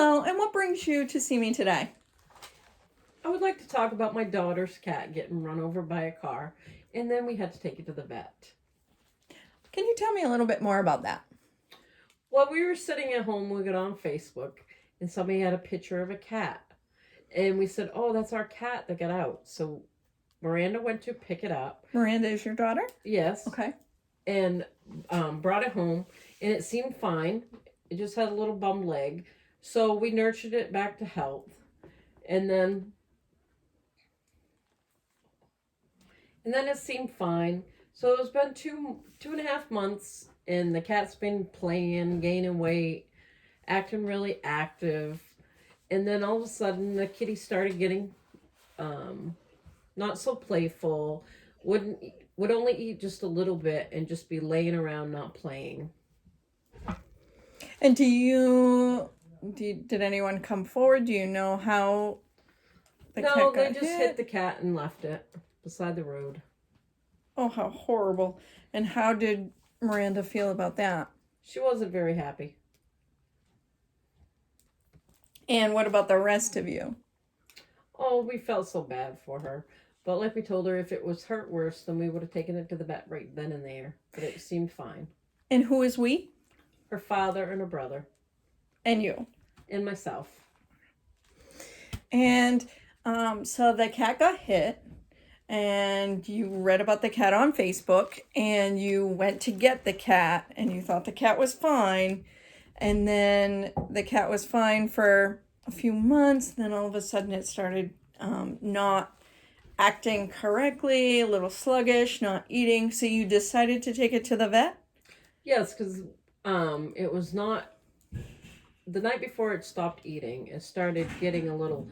Hello, and what brings you to see me today? I would like to talk about my daughter's cat getting run over by a car, and then we had to take it to the vet. Can you tell me a little bit more about that? While we were sitting at home, we got on Facebook, and somebody had a picture of a cat. And we said, oh, that's our cat that got out. So Miranda went to pick it up. Miranda is your daughter? Yes. Okay. And brought it home, and it seemed fine. It just had a little bum leg. So we nurtured it back to health. And then it seemed fine. So it's been two and a half months, and the cat's been playing, gaining weight, acting really active. And then all of a sudden, the kitty started getting not so playful. Would only eat just a little bit and just be laying around not playing. And did anyone come forward? Do you know how the cat got they just hit the cat and left it beside the road. Oh, how horrible. And how did Miranda feel about that? She wasn't very happy. And what about the rest of you? Oh, we felt so bad for her. But like we told her, if it was hurt worse, then we would have taken it to the vet right then and there. But it seemed fine. And who is we? Her father and her brother. And you. And myself. And so the cat got hit, and you read about the cat on Facebook, and you went to get the cat, and you thought the cat was fine. And then the cat was fine for a few months. Then all of a sudden it started not acting correctly, a little sluggish, not eating. So you decided to take it to the vet? Yes, because it was not... The night before it stopped eating, it started getting a little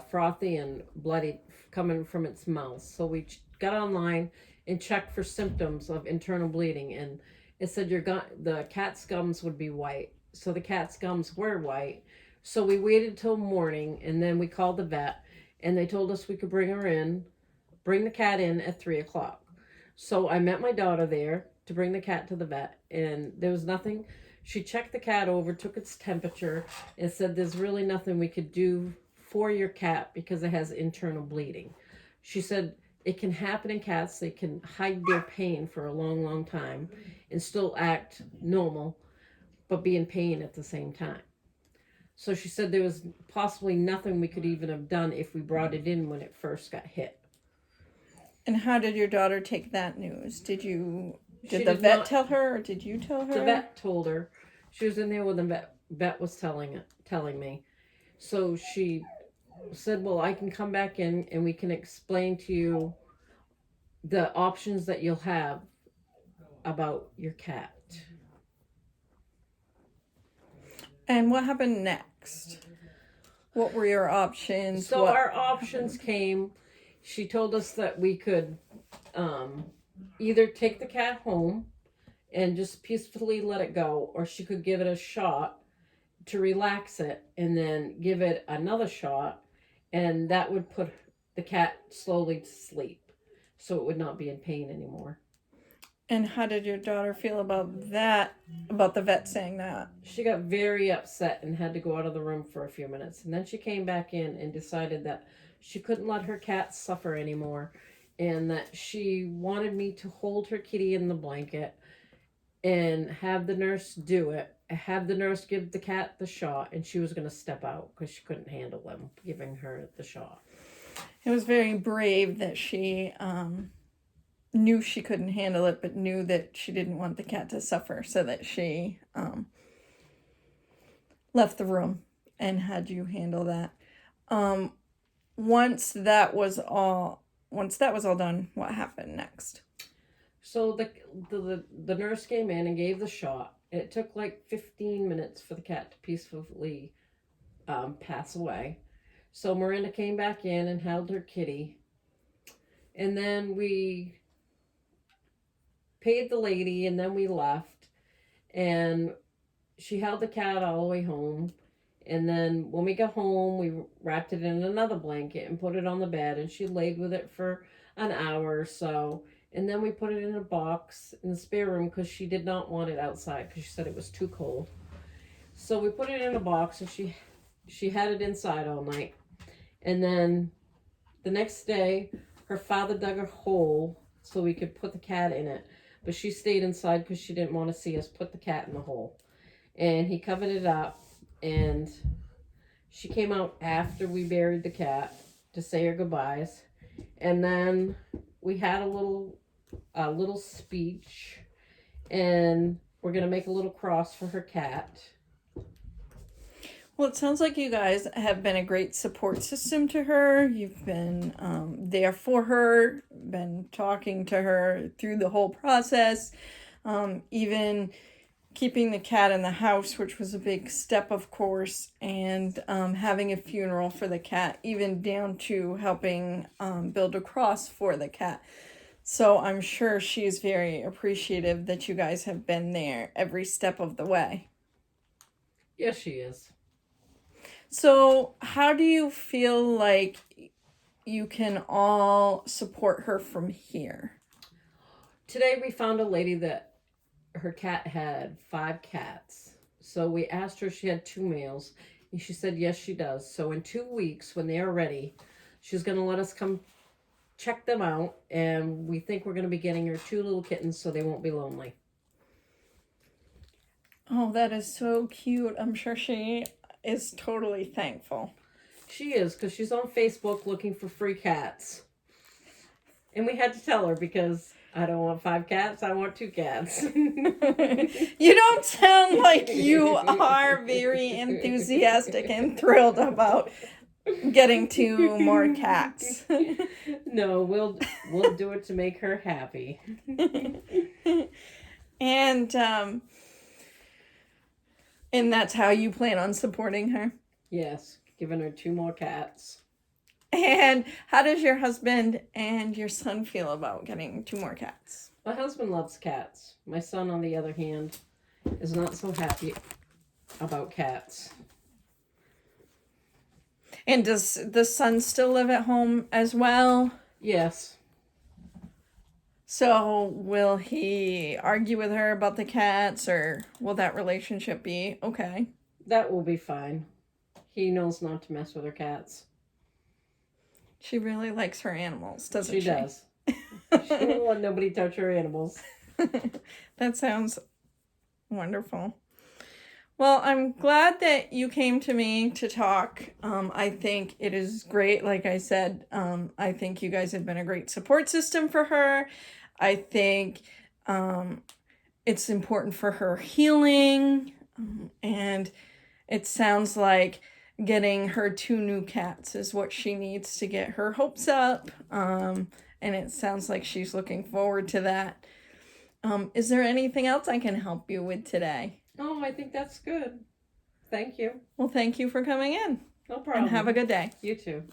frothy and bloody coming from its mouth. So we got online and checked for symptoms of internal bleeding, and it said the cat's gums would be white. So the cat's gums were white. So we waited till morning, and then we called the vet, and they told us we could bring the cat in at 3:00. So I met my daughter there to bring the cat to the vet, and there was nothing. She checked the cat over, took its temperature, and said there's really nothing we could do for your cat because it has internal bleeding. She said it can happen in cats. They can hide their pain for a long, long time and still act normal, but be in pain at the same time. So she said there was possibly nothing we could even have done if we brought it in when it first got hit. And how did your daughter take that news? Did the vet tell her, or did you tell her? The vet told her. She was in there when the vet was telling me. So she said, well, I can come back in and we can explain to you the options that you'll have about your cat. And what happened next? What were your options? So our options came. She told us that we could either take the cat home and just peacefully let it go, or she could give it a shot to relax it and then give it another shot, and that would put the cat slowly to sleep so it would not be in pain anymore. And how did your daughter feel about that, about the vet saying that? She got very upset and had to go out of the room for a few minutes. And then she came back in and decided that she couldn't let her cat suffer anymore, and that she wanted me to hold her kitty in the blanket and have the nurse do it, have the nurse give the cat the shot, and she was going to step out because she couldn't handle them giving her the shot. It was very brave that she knew she couldn't handle it, but knew that she didn't want the cat to suffer, so that she left the room and had you handle that. Once that was all done, what happened next? So the nurse came in and gave the shot. It took like 15 minutes for the cat to peacefully pass away. So Miranda came back in and held her kitty. And then we paid the lady, and then we left. And she held the cat all the way home. And then when we got home, we wrapped it in another blanket and put it on the bed. And she laid with it for an hour or so. And then we put it in a box in the spare room because she did not want it outside because she said it was too cold. So we put it in a box, and she had it inside all night. And then the next day, her father dug a hole so we could put the cat in it. But she stayed inside because she didn't want to see us put the cat in the hole. And he covered it up, and she came out after we buried the cat to say her goodbyes. And then we had a little speech, and we're going to make a little cross for her cat. Well, it sounds like you guys have been a great support system to her. You've been there for her, been talking to her through the whole process, even keeping the cat in the house, which was a big step, of course, and having a funeral for the cat, even down to helping build a cross for the cat. So I'm sure she's very appreciative that you guys have been there every step of the way. Yes, she is. So how do you feel like you can all support her from here? Today we found a lady that her cat had 5 cats. So we asked her if she had 2 males, and she said yes, she does. So in 2 weeks, when they are ready, she's going to let us come check them out, and we think we're going to be getting her 2 little kittens so they won't be lonely. Oh, that is so cute. I'm sure she is totally thankful. She is, because she's on Facebook looking for free cats. And we had to tell her, because I don't want 5 cats, I want 2 cats. You don't sound like you are very enthusiastic and thrilled about getting 2 more cats. No, we'll do it to make her happy. And that's how you plan on supporting her? Yes, giving her 2 more cats. And how does your husband and your son feel about getting 2 more cats? My husband loves cats. My son, on the other hand, is not so happy about cats. And does the son still live at home as well? Yes. So will he argue with her about the cats, or will that relationship be okay? That will be fine. He knows not to mess with her cats. She really likes her animals, doesn't she? She does. She won't let nobody touch her animals. That sounds wonderful. Well, I'm glad that you came to me to talk. I think it is great. Like I said, I think you guys have been a great support system for her. I think it's important for her healing. And it sounds like getting her 2 new cats is what she needs to get her hopes up. And it sounds like she's looking forward to that. Is there anything else I can help you with today? Oh, I think that's good. Thank you. Well, thank you for coming in. No problem. And have a good day. You too.